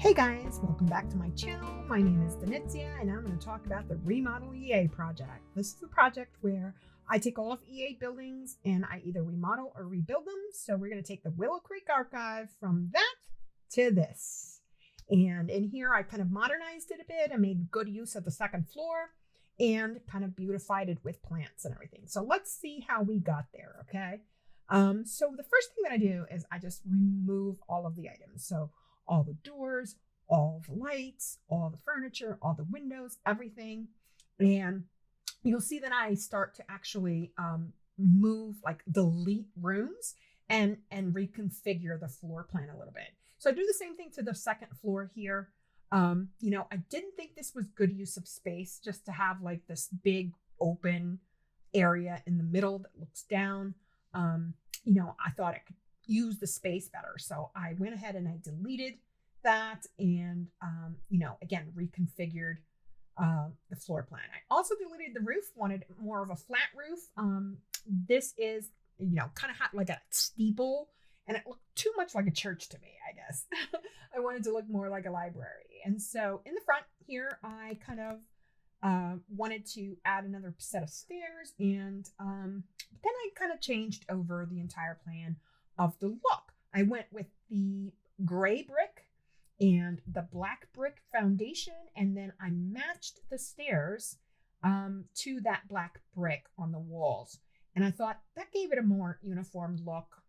Hey guys, welcome back to my channel. My name is Danitsia and I'm going to talk about the Remodel EA project. This is a project where I take all of EA buildings and I either remodel or rebuild them. So we're going to take the Willow Creek archive from that to this. And in here I kind of modernized it a bit. I made good use of the second floor and kind of beautified it with plants and everything. So let's see how we got there, okay? So the first thing that I do is I just remove all of the items. So all the doors, all the lights, all the furniture, all the windows, everything. And you'll see that I start to actually move, like delete rooms and reconfigure the floor plan a little bit. So I do the same thing to the second floor here. I didn't think this was good use of space just to have like this big open area in the middle that looks down. I thought I could use the space better. So I went ahead and I deleted that and, again, reconfigured the floor plan. I also deleted the roof, wanted more of a flat roof. This is, kind of had like a steeple and it looked too much like a church to me, I guess. I wanted to look more like a library. And so in the front here, I kind of wanted to add another set of stairs and then I kind of changed over the entire plan of the look. I went with the gray brick and the black brick foundation, and then I matched the stairs to that black brick on the walls. And I thought that gave it a more uniform look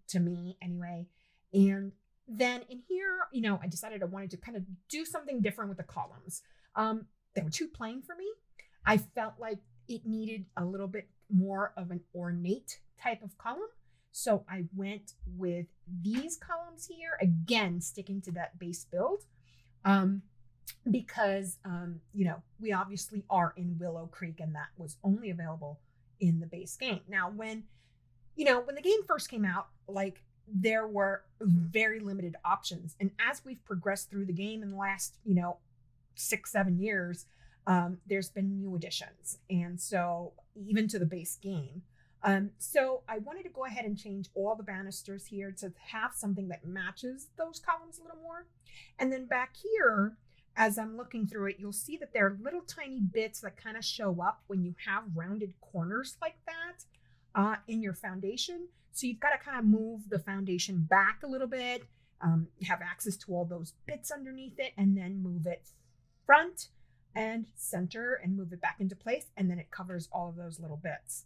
to me anyway. And then in here, I decided I wanted to kind of do something different with the columns. They were too plain for me. I felt like it needed a little bit more of an ornate type of column. So I went with these columns here, again, sticking to that base build because, we obviously are in Willow Creek and that was only available in the base game. Now, when the game first came out, like there were very limited options. And as we've progressed through the game in the last, 6-7 years, there's been new additions. And so even to the base game. So I wanted to go ahead and change all the banisters here to have something that matches those columns a little more. And then back here, as I'm looking through it, you'll see that there are little tiny bits that kind of show up when you have rounded corners like that in your foundation. So you've got to kind of move the foundation back a little bit, have access to all those bits underneath it, and then move it front and center and move it back into place. And then it covers all of those little bits.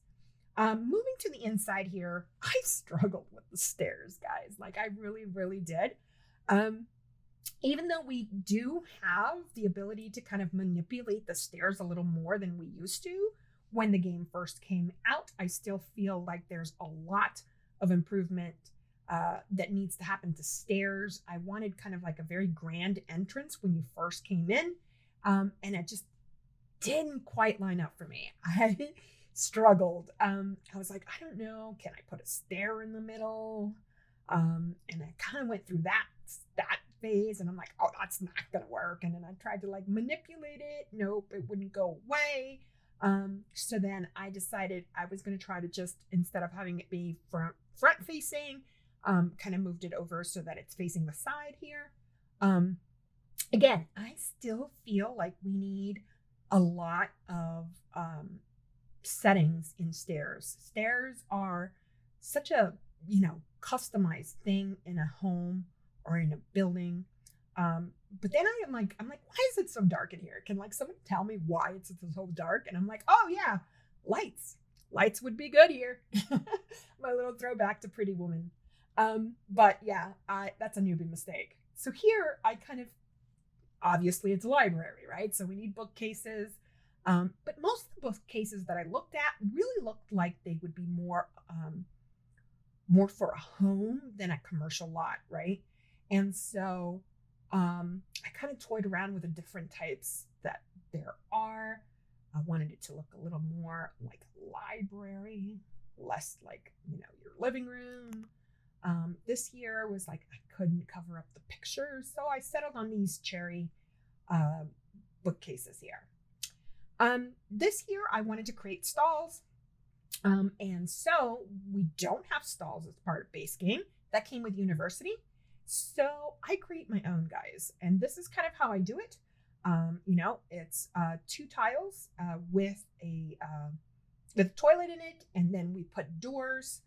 Moving to the inside here, I struggled with the stairs, guys. Like I really, really did. Even though we do have the ability to kind of manipulate the stairs a little more than we used to when the game first came out, I still feel like there's a lot of improvement that needs to happen to stairs. I wanted kind of like a very grand entrance when you first came in, and it just didn't quite line up for me. I struggled. I was like, I don't know, can I put a stair in the middle? And I kind of went through that phase and I'm like, oh, that's not gonna work. And then I tried to like manipulate it. Nope, it wouldn't go away. So then I decided I was gonna try to just, instead of having it be front facing, kind of moved it over so that it's facing the side here. Again, I still feel like we need a lot of settings in stairs. Stairs are such a, customized thing in a home or in a building. But then I'm like, why is it so dark in here? Can like someone tell me why it's so dark? And I'm like, oh yeah, lights. Lights would be good here. My little throwback to Pretty Woman. But yeah, that's a newbie mistake. So here I kind of, obviously it's a library, right? So we need bookcases. But most of the bookcases that I looked at really looked like they would be more for a home than a commercial lot, right? And so I kind of toyed around with the different types that there are. I wanted it to look a little more like a library, less like, your living room. This year was like, I couldn't cover up the pictures. So I settled on these cherry bookcases here. This year I wanted to create stalls. And so we don't have stalls as part of base game. That came with University. So I create my own, guys. And this is kind of how I do it. It's 2 tiles with a toilet in it, and then we put doors.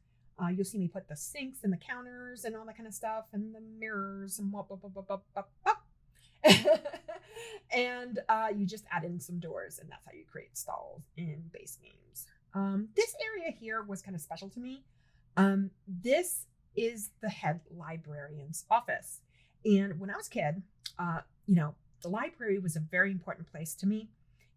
You'll see me put the sinks and the counters and all that kind of stuff, and the mirrors and and you just add in some doors, and that's how you create stalls in base games. This area here was kind of special to me. This is the head librarian's office. And when I was a kid, the library was a very important place to me.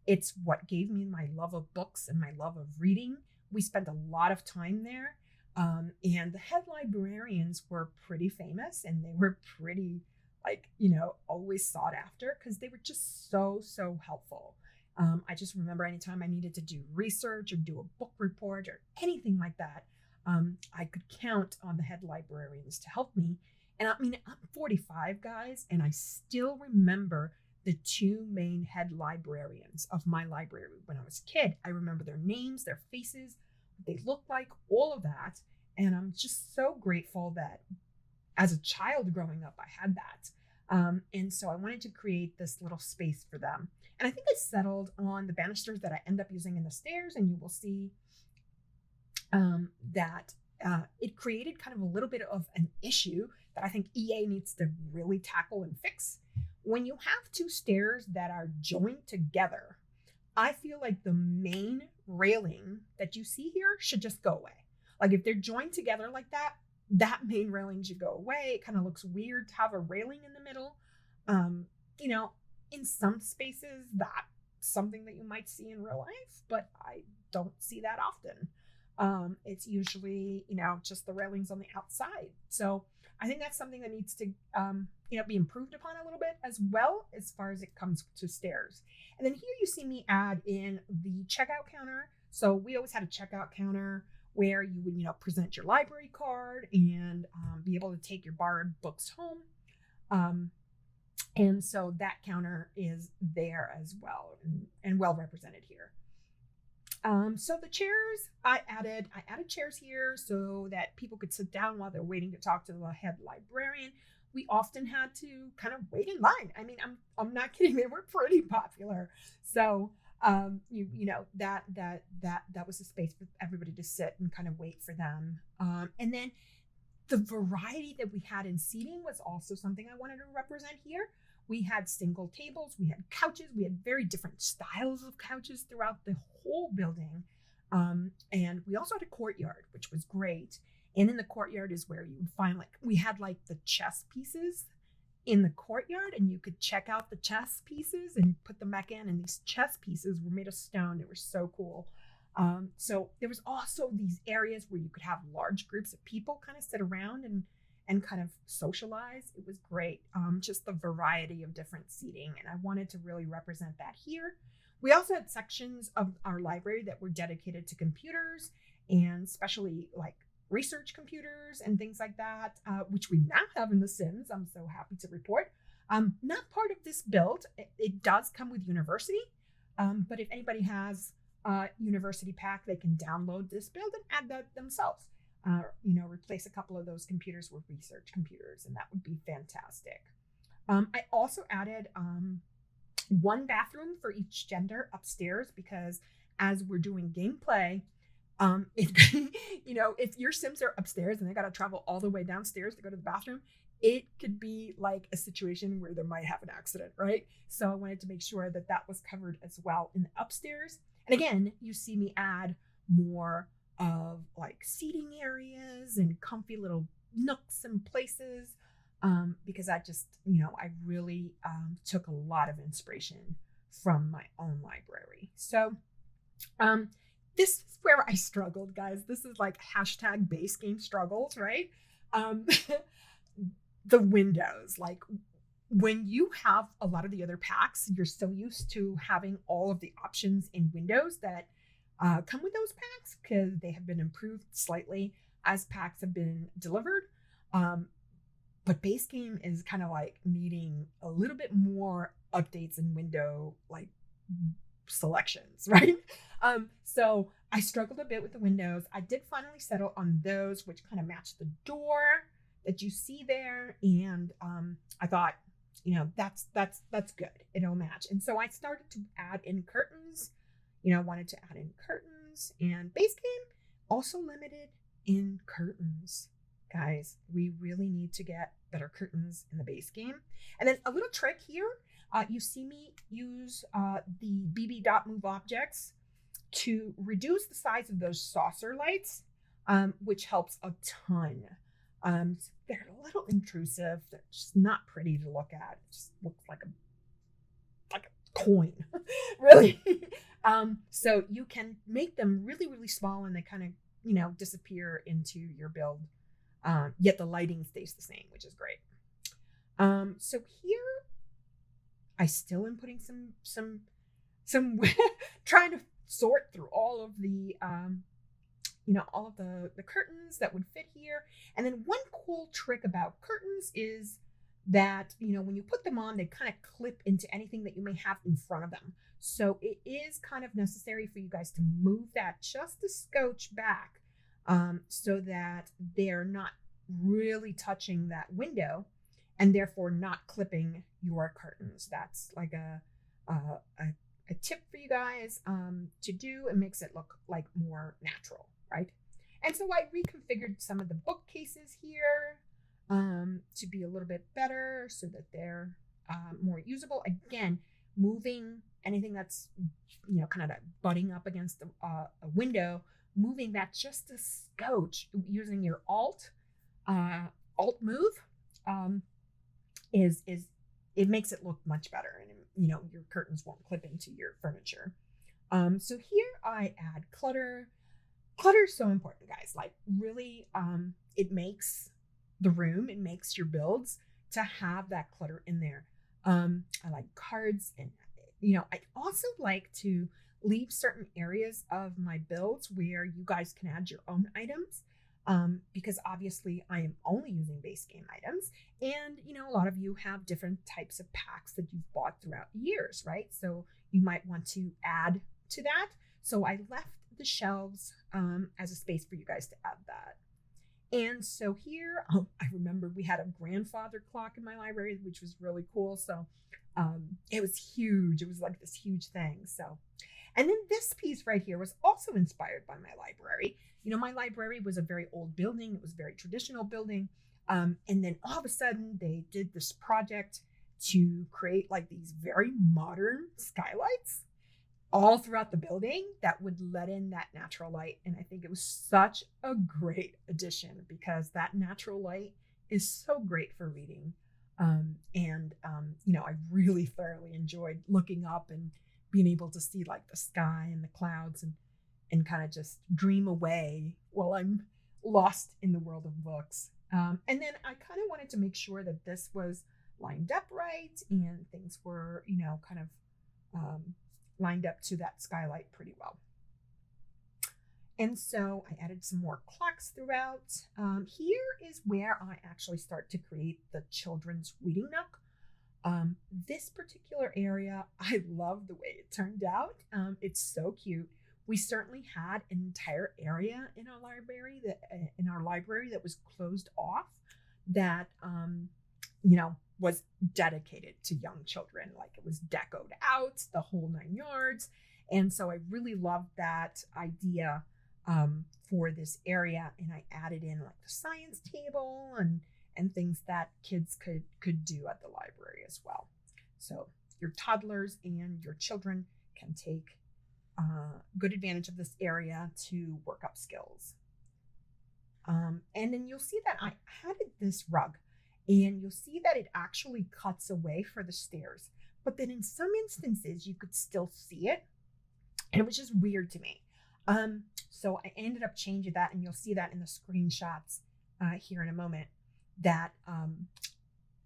It's what gave me my love of books and my love of reading. We spent a lot of time there. And the head librarians were pretty famous, and they were pretty, always sought after because they were just so, so helpful. I just remember anytime I needed to do research or do a book report or anything like that, I could count on the head librarians to help me. And I'm 45, guys, and I still remember the 2 main head librarians of my library when I was a kid. I remember their names, their faces, what they looked like, all of that. And I'm just so grateful that as a child growing up, I had that. And so I wanted to create this little space for them. And I think I settled on the banisters that I end up using in the stairs, and you will see that it created kind of a little bit of an issue that I think EA needs to really tackle and fix. When you have 2 stairs that are joined together, I feel like the main railing that you see here should just go away. Like if they're joined together like that, that main railing should go away. It kind of looks weird to have a railing in the middle. In some spaces, that's something that you might see in real life, but I don't see that often. It's usually, just the railings on the outside. So I think that's something that needs to, be improved upon a little bit as well as far as it comes to stairs. And then here you see me add in the checkout counter. So we always had a checkout counter where you would, present your library card and be able to take your borrowed books home. And so that counter is there as well and well represented here. So the chairs, I added chairs here so that people could sit down while they're waiting to talk to the head librarian. We often had to kind of wait in line. I mean, I'm not kidding. They were pretty popular. So, that was a space for everybody to sit and kind of wait for them. And then the variety that we had in seating was also something I wanted to represent here. We had single tables, we had couches, we had very different styles of couches throughout the whole building. And we also had a courtyard, which was great. And in the courtyard is where you would find we had the chess pieces in the courtyard, and you could check out the chess pieces and put them back in. And these chess pieces were made of stone. They were so cool. So there was also these areas where you could have large groups of people kind of sit around and kind of socialize. It was great. Just the variety of different seating. And I wanted to really represent that here. We also had sections of our library that were dedicated to computers, and especially research computers and things like that, which we now have in The Sims. I'm so happy to report. Not part of this build. It does come with University. But if anybody has a University pack, they can download this build and add that themselves. Replace a couple of those computers with research computers, and that would be fantastic. I also added 1 bathroom for each gender upstairs, because as we're doing gameplay, if your Sims are upstairs and they got to travel all the way downstairs to go to the bathroom, it could be like a situation where they might have an accident, right? So I wanted to make sure that that was covered as well in the upstairs. And again, you see me add more of seating areas and comfy little nooks and places, because I just, I really took a lot of inspiration from my own library. So this is where I struggled, guys. This is hashtag base game struggles, right? The windows, when you have a lot of the other packs, you're so used to having all of the options in Windows that come with those packs, because they have been improved slightly as packs have been delivered. But base game is kind of needing a little bit more updates in window selections, right? So I struggled a bit with the windows. I did finally settle on those which kind of match the door that you see there. And thought, that's good. It'll match. And so I started to add in curtains, wanted to add in curtains, and base game also limited in curtains. Guys, we really need to get better curtains in the base game. And then a little trick here, you see me use the BB dot move objects to reduce the size of those saucer lights, which helps a ton. They're a little intrusive. They're just not pretty to look at. It just looks like a coin, really. So you can make them really, really small, and they kind of, disappear into your build. Yet the lighting stays the same, which is great. So here, I still am putting some trying to sort through all of the all of the curtains that would fit here. And then one cool trick about curtains is that, when you put them on, they kind of clip into anything that you may have in front of them. So it is kind of necessary for you guys to move that just a scotch back, so that they're not really touching that window and therefore not clipping your curtains. That's like a tip for you guys to do. It makes it look like more natural, right? And so I reconfigured some of the bookcases here to be a little bit better so that they're more usable. Again, moving anything that's kind of butting up against a window, moving that just a scotch using your alt move is it makes it look much better, and your curtains won't clip into your furniture. So here I add clutter. Clutter is so important, guys. Like, really, it makes the room, it makes your builds to have that clutter in there. I like cards, and I also like to leave certain areas of my builds where you guys can add your own items, because obviously I am only using base game items, and a lot of you have different types of packs that you've bought throughout years, right? So you might want to add to that. So I left the shelves as a space for you guys to add that. And so here, I remember we had a grandfather clock in my library, which was really cool. So it was huge. It was like this huge thing. So, and then this piece right here was also inspired by my library. My library was a very old building. It was a very traditional building. And then all of a sudden they did this project to create like these very modern skylights all throughout the building that would let in that natural light. And I think it was such a great addition, because that natural light is so great for reading. I really thoroughly enjoyed looking up and being able to see like the sky and the clouds and kind of just dream away while I'm lost in the world of books. And then I kind of wanted to make sure that this was lined up right and things were, kind of lined up to that skylight pretty well. And so I added some more clocks throughout. Here is where I actually start to create the children's reading nook. This particular area, I love the way it turned out. It's so cute. We certainly had an entire area in our library that was closed off that was dedicated to young children. Like, it was decoed out, the whole 9 yards. And so I really loved that idea for this area, and I added in like the science table and things that kids could do at the library as well. So your toddlers and your children can take good advantage of this area to work up skills. And then you'll see that I added this rug, and you'll see that it actually cuts away for the stairs, but then in some instances you could still see it, and it was just weird to me. So I ended up changing that, and you'll see that in the screenshots here in a moment, that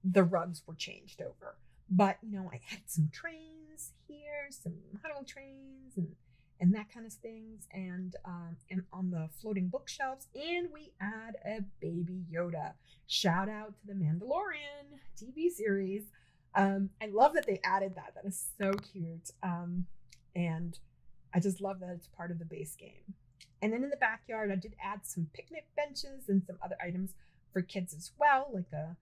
the rugs were changed over. But I had some trains here, some huddle trains, and that kind of things, and on the floating bookshelves, and we add a baby Yoda. Shout out to the Mandalorian TV series. I love that they added that. That is so cute. And I just love that it's part of the base game. And then in the backyard, I did add some picnic benches and some other items for kids as well, like a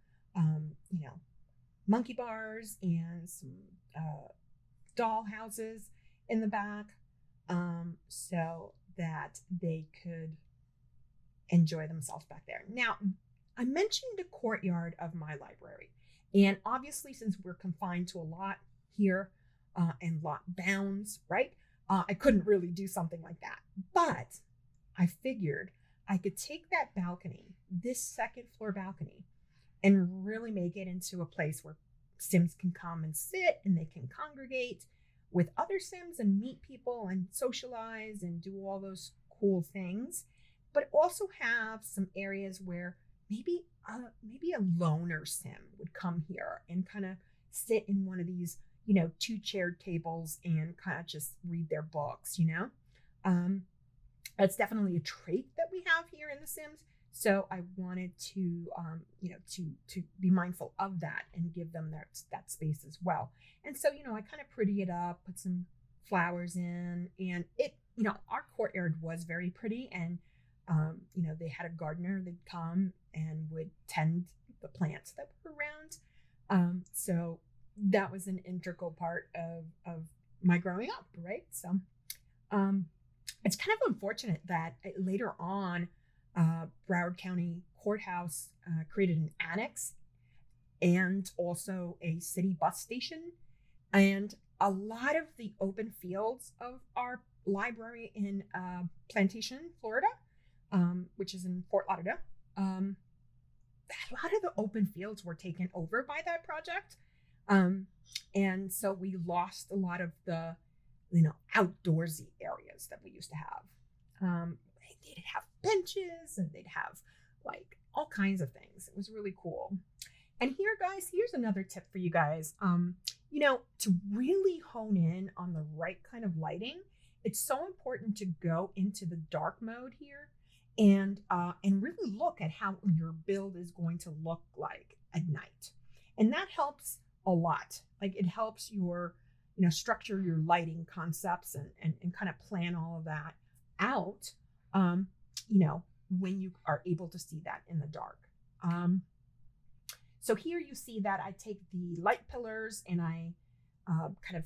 monkey bars and some doll houses in the back, so that they could enjoy themselves back there. Now, I mentioned the courtyard of my library, and obviously since we're confined to a lot here and lot bounds, right? I couldn't really do something like that, but I figured I could take that balcony, this second floor balcony, and really make it into a place where Sims can come and sit and they can congregate with other Sims and meet people and socialize and do all those cool things, but also have some areas where maybe a loner Sim would come here and kind of sit in one of these, two chaired tables and kind of just read their books, That's definitely a trait that we have here in The Sims. So I wanted to, to be mindful of that and give them that space as well. And so, I kind of pretty it up, put some flowers in, and it, our courtyard was very pretty. And, they had a gardener that'd come and would tend the plants that were around. So that was an integral part of my growing up, right? So it's kind of unfortunate that later on, Broward County Courthouse created an annex and also a city bus station. And a lot of the open fields of our library in Plantation, Florida, which is in Fort Lauderdale, a lot of the open fields were taken over by that project. And so we lost a lot of the, outdoorsy areas that we used to have. They'd have benches and they'd have like all kinds of things. It was really cool. And here, guys, here's another tip for you guys. To really hone in on the right kind of lighting, it's so important to go into the dark mode here and really look at how your build is going to look like at night. And that helps a lot. Like it helps your, structure your lighting concepts and kind of plan all of that out, when you are able to see that in the dark. So here you see that I take the light pillars and I kind of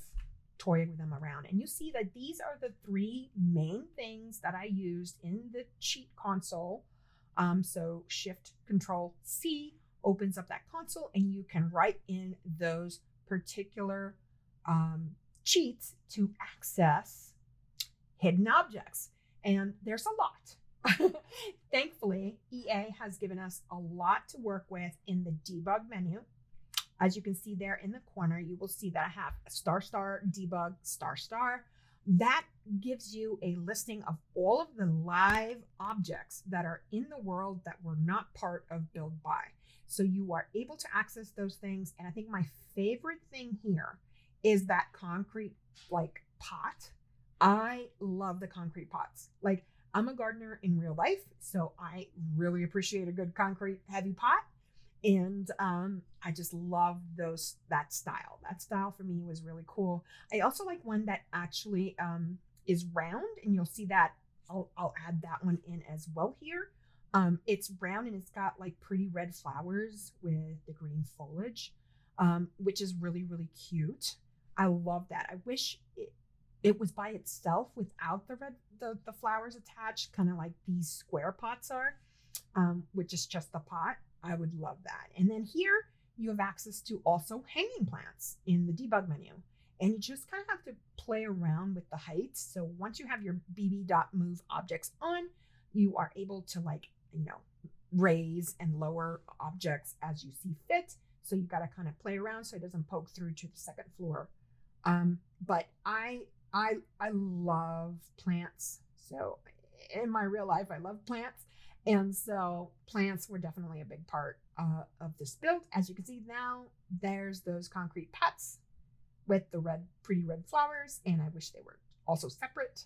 toy with them around. And you see that these are the three main things that I used in the cheat console. So Shift Control C opens up that console and you can write in those particular cheats to access hidden objects. And there's a lot. Thankfully, EA has given us a lot to work with in the debug menu. As you can see there in the corner, you will see that I have a star, debug, star. That gives you a listing of all of the live objects that are in the world that were not part of Build By. So you are able to access those things. And I think my favorite thing here is that concrete pot. I love the concrete pots. I'm a gardener in real life, so I really appreciate a good concrete heavy pot. And I just love that style. That style for me was really cool. I also like one that actually is round, and you'll see that I'll add that one in as well here. It's round and it's got pretty red flowers with the green foliage, which is really, really cute. I love that. I wish it was by itself without the flowers attached, kind of like these square pots are, which is just the pot. I would love that. And then here you have access to also hanging plants in the debug menu. And you just kind of have to play around with the heights. So once you have your bb.move objects on, you are able to raise and lower objects as you see fit. So you got to kind of play around so it doesn't poke through to the second floor. But I love plants. So in my real life, I love plants. And so plants were definitely a big part of this build. As you can see now, there's those concrete pots with the pretty red flowers. And I wish they were also separate.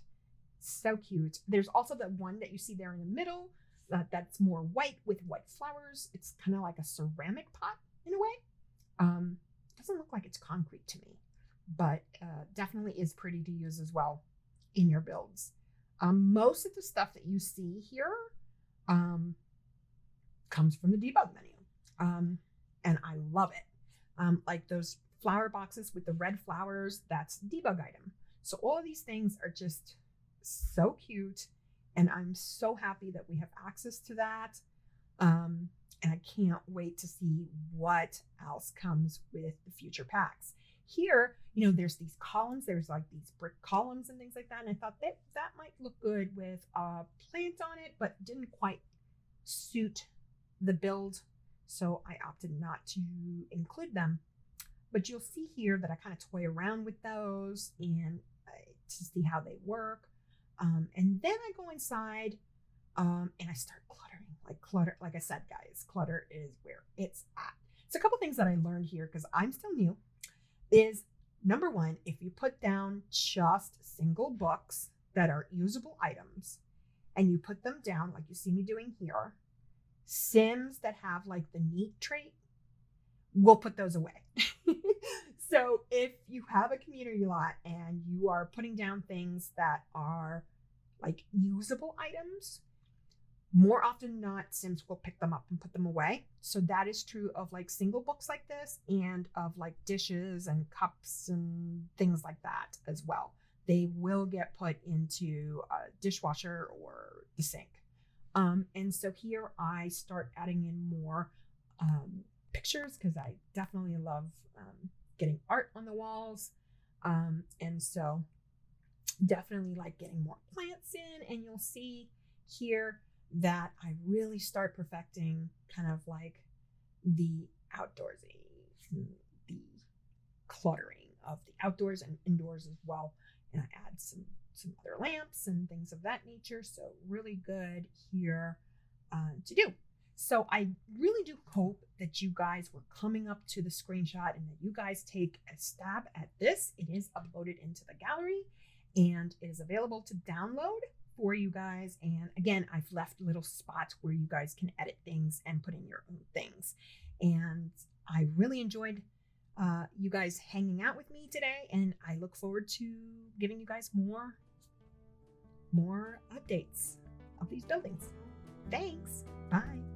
So cute. There's also the one that you see there in the middle that's more white with white flowers. It's kind of like a ceramic pot in a way. Doesn't look like it's concrete to me, but definitely is pretty to use as well in your builds. Most of the stuff that you see here comes from the debug menu, and I love it. like those flower boxes with the red flowers, that's debug item. So all of these things are just so cute, and I'm so happy that we have access to that. And I can't wait to see what else comes with the future packs. Here, there's these columns, there's like these brick columns and things like that. And I thought that might look good with a plant on it, but didn't quite suit the build. So I opted not to include them. But you'll see here that I kind of toy around with those and to see how they work. And then I go inside and I start cluttering. Like I said, guys, clutter is where it's at. So a couple things that I learned here, because I'm still new, is number one, if you put down just single books that are usable items and you put them down like you see me doing here, Sims that have like the neat trait, we'll put those away. So if you have a community lot and you are putting down things that are like usable items, more often than not, Sims will pick them up and put them away. So that is true of like single books like this and of like dishes and cups and things like that as well. They will get put into a dishwasher or the sink. And so here I start adding in more pictures, because I definitely love getting art on the walls. And so definitely like getting more plants in, and you'll see here that I really start perfecting kind of like the outdoorsy, the cluttering of the outdoors and indoors as well. And I add some other lamps and things of that nature. So really good here to do. So I really do hope that you guys were coming up to the screenshot and that you guys take a stab at this. It is uploaded into the gallery and it is available to download for you guys. And again, I've left little spots where you guys can edit things and put in your own things. And I really enjoyed you guys hanging out with me today, and I look forward to giving you guys more updates of these buildings. Thanks. Bye.